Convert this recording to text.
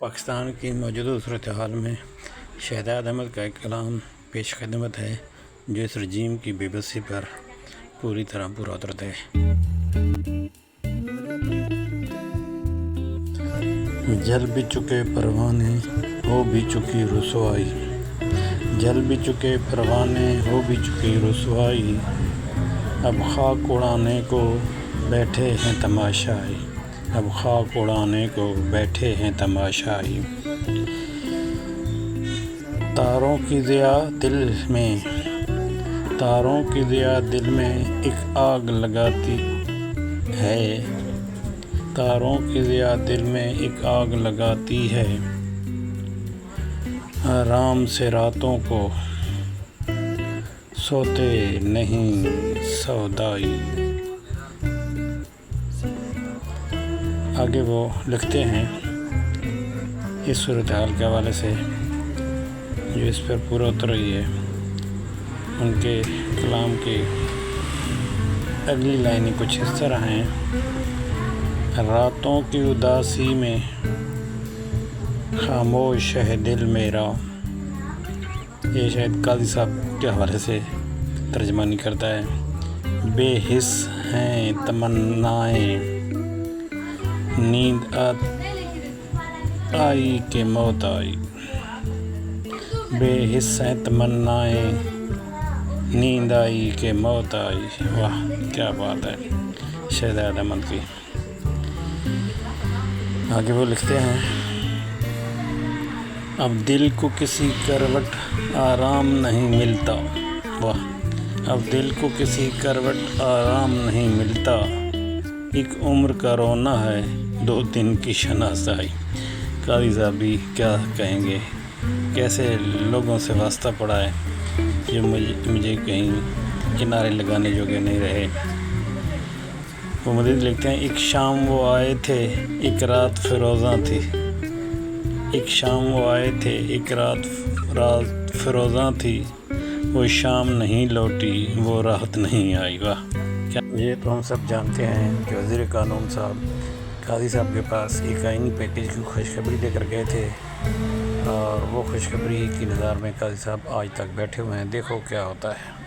پاکستان کی موجودہ صورتحال میں شہزاد احمد کا ایک کلام پیش خدمت ہے جو اس رجیم کی بے بسی پر پوری طرح پورا اترتا ہے۔ جل بھی چکے پروانے ہو بھی چکی رسوائی، جل بھی چکے پروانے ہو بھی چکی رسوائی، اب خاک اڑانے کو بیٹھے ہیں تماشائی، اب خاک اڑانے کو بیٹھے ہیں تماشائی۔ تاروں کی ضیا دل میں، تاروں کی ضیا دل میں ایک آگ لگاتی ہے، تاروں کی ضیا دل میں ایک آگ لگاتی ہے، آرام سے راتوں کو سوتے نہیں سودائی۔ آگے وہ لکھتے ہیں اس صورتحال کے حوالے سے جو اس پر پورا اتر رہی ہے۔ ان کے کلام کی اگلی لائنیں کچھ اس طرح ہیں: راتوں کی اداسی میں خاموش ہے دل میرا، یہ شاید قاضی صاحب کے حوالے سے ترجمانی کرتا ہے۔ بے حس ہیں تمنائیں، نیند آئی کہ موت آئی، بے حس ہیں تمنائیں، نیند آئی کہ موت آئی۔ واہ کیا بات ہے شہزاد احمد کی۔ آگے وہ لکھتے ہیں: اب دل کو کسی کروٹ آرام نہیں ملتا، واہ اب دل کو کسی کروٹ آرام نہیں ملتا، ایک عمر کا رونا ہے 2 دن کی شناسائی۔ قاضی صاحب بھی کیا کہیں گے، کیسے لوگوں سے واسطہ پڑا ہے جو مجھے کہیں کنارے لگانے جوگے نہیں رہے۔ وہ مزید لکھتے ہیں: ایک شام وہ آئے تھے ایک رات فروزاں تھی، ایک شام وہ آئے تھے ایک رات فروزاں تھی، وہ شام نہیں لوٹی وہ راحت نہیں آئی۔ واہ یہ تو ہم سب جانتے ہیں کہ وزیر قانون صاحب قاضی صاحب کے پاس ایک آئینی پیکیج کی خوشخبری لے کر گئے تھے، اور وہ خوشخبری کی انتظار میں قاضی صاحب آج تک بیٹھے ہوئے ہیں۔ دیکھو کیا ہوتا ہے۔